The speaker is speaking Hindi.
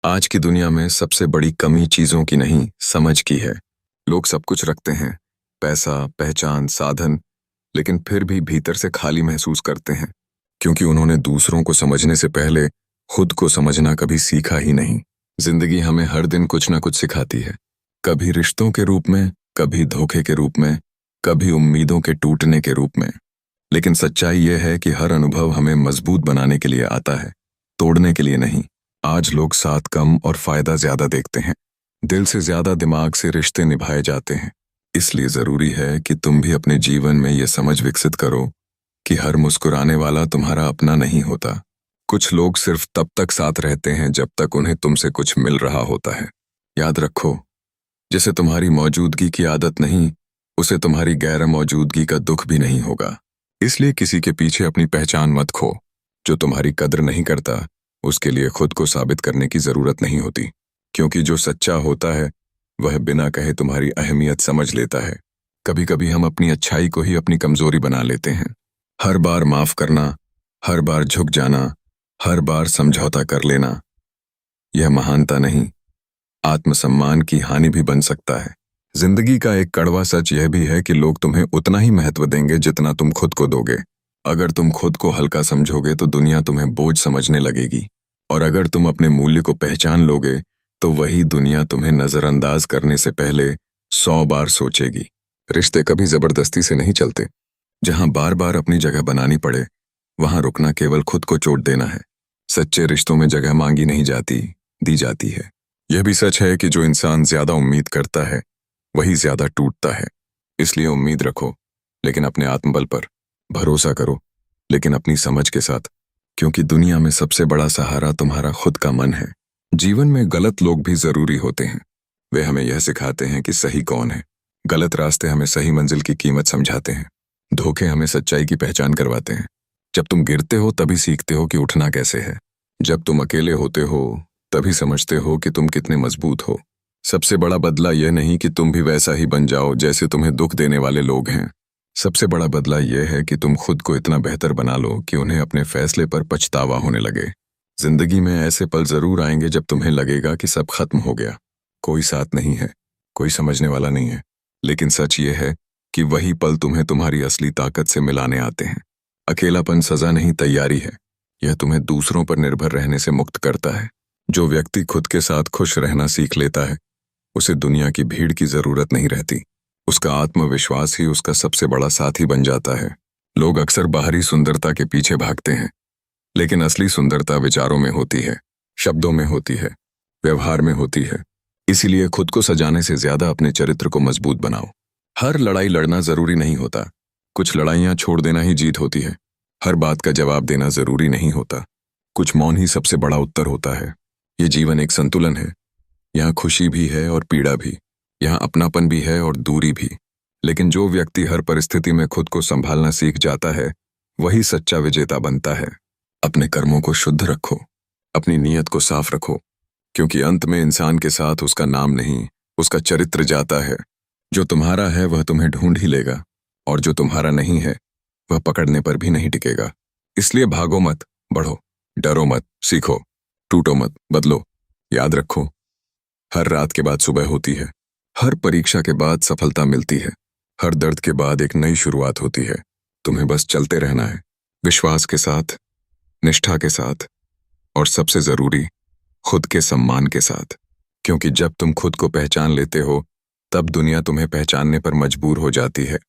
आज की दुनिया में सबसे बड़ी कमी चीजों की नहीं, समझ की है। लोग सब कुछ रखते हैं, पैसा, पहचान, साधन, लेकिन फिर भी भीतर से खाली महसूस करते हैं, क्योंकि उन्होंने दूसरों को समझने से पहले खुद को समझना कभी सीखा ही नहीं। जिंदगी हमें हर दिन कुछ ना कुछ सिखाती है, कभी रिश्तों के रूप में, कभी धोखे के रूप में, कभी उम्मीदों के टूटने के रूप में। लेकिन सच्चाई यह है कि हर अनुभव हमें मजबूत बनाने के लिए आता है, तोड़ने के लिए नहीं। आज लोग साथ कम और फायदा ज्यादा देखते हैं, दिल से ज्यादा दिमाग से रिश्ते निभाए जाते हैं। इसलिए जरूरी है कि तुम भी अपने जीवन में यह समझ विकसित करो कि हर मुस्कुराने वाला तुम्हारा अपना नहीं होता। कुछ लोग सिर्फ तब तक साथ रहते हैं जब तक उन्हें तुमसे कुछ मिल रहा होता है। याद रखो, जिसे तुम्हारी मौजूदगी की आदत नहीं, उसे तुम्हारी गैर मौजूदगी का दुख भी नहीं होगा। इसलिए किसी के पीछे अपनी पहचान मत खो। जो तुम्हारी कद्र नहीं करता, उसके लिए खुद को साबित करने की जरूरत नहीं होती, क्योंकि जो सच्चा होता है वह बिना कहे तुम्हारी अहमियत समझ लेता है। कभी कभी हम अपनी अच्छाई को ही अपनी कमजोरी बना लेते हैं। हर बार माफ करना, हर बार झुक जाना, हर बार समझौता कर लेना, यह महानता नहीं, आत्मसम्मान की हानि भी बन सकता है। जिंदगी का एक कड़वा सच यह भी है कि लोग तुम्हें उतना ही महत्व देंगे जितना तुम खुद को दोगे। अगर तुम खुद को हल्का समझोगे तो दुनिया तुम्हें बोझ समझने लगेगी, और अगर तुम अपने मूल्य को पहचान लोगे तो वही दुनिया तुम्हें नजरअंदाज करने से पहले 100 बार सोचेगी। रिश्ते कभी जबरदस्ती से नहीं चलते। जहां बार बार अपनी जगह बनानी पड़े, वहां रुकना केवल खुद को चोट देना है। सच्चे रिश्तों में जगह मांगी नहीं जाती, दी जाती है। यह भी सच है कि जो इंसान ज्यादा उम्मीद करता है वही ज्यादा टूटता है। इसलिए उम्मीद रखो, लेकिन अपने आत्मबल पर। भरोसा करो, लेकिन अपनी समझ के साथ, क्योंकि दुनिया में सबसे बड़ा सहारा तुम्हारा खुद का मन है। जीवन में गलत लोग भी जरूरी होते हैं। वे हमें यह सिखाते हैं कि सही कौन है। गलत रास्ते हमें सही मंजिल की कीमत समझाते हैं। धोखे हमें सच्चाई की पहचान करवाते हैं। जब तुम गिरते हो तभी सीखते हो कि उठना कैसे है। जब तुम अकेले होते हो तभी समझते हो कि तुम कितने मजबूत हो। सबसे बड़ा बदला यह नहीं कि तुम भी वैसा ही बन जाओ जैसे तुम्हें दुख देने वाले लोग हैं। सबसे बड़ा बदला यह है कि तुम खुद को इतना बेहतर बना लो कि उन्हें अपने फैसले पर पछतावा होने लगे। जिंदगी में ऐसे पल जरूर आएंगे जब तुम्हें लगेगा कि सब खत्म हो गया, कोई साथ नहीं है, कोई समझने वाला नहीं है। लेकिन सच ये है कि वही पल तुम्हें तुम्हारी असली ताकत से मिलाने आते हैं। अकेलापन सजा नहीं, तैयारी है। यह तुम्हें दूसरों पर निर्भर रहने से मुक्त करता है। जो व्यक्ति खुद के साथ खुश रहना सीख लेता है, उसे दुनिया की भीड़ की जरूरत नहीं रहती। उसका आत्मविश्वास ही उसका सबसे बड़ा साथी बन जाता है। लोग अक्सर बाहरी सुंदरता के पीछे भागते हैं, लेकिन असली सुंदरता विचारों में होती है, शब्दों में होती है, व्यवहार में होती है। इसीलिए खुद को सजाने से ज्यादा अपने चरित्र को मजबूत बनाओ। हर लड़ाई लड़ना जरूरी नहीं होता। कुछ लड़ाइयां छोड़ देना ही जीत होती है। हर बात का जवाब देना जरूरी नहीं होता। कुछ मौन ही सबसे बड़ा उत्तर होता है। ये जीवन एक संतुलन है। यहाँ खुशी भी है और पीड़ा भी, यहाँ अपनापन भी है और दूरी भी। लेकिन जो व्यक्ति हर परिस्थिति में खुद को संभालना सीख जाता है, वही सच्चा विजेता बनता है। अपने कर्मों को शुद्ध रखो, अपनी नीयत को साफ रखो, क्योंकि अंत में इंसान के साथ उसका नाम नहीं, उसका चरित्र जाता है। जो तुम्हारा है वह तुम्हें ढूंढ ही लेगा, और जो तुम्हारा नहीं है वह पकड़ने पर भी नहीं टिकेगा। इसलिए भागो मत, बढ़ो। डरो मत, सीखो। टूटो मत, बदलो। याद रखो, हर रात के बाद सुबह होती है। हर परीक्षा के बाद सफलता मिलती है। हर दर्द के बाद एक नई शुरुआत होती है। तुम्हें बस चलते रहना है, विश्वास के साथ, निष्ठा के साथ, और सबसे जरूरी, खुद के सम्मान के साथ। क्योंकि जब तुम खुद को पहचान लेते हो, तब दुनिया तुम्हें पहचानने पर मजबूर हो जाती है।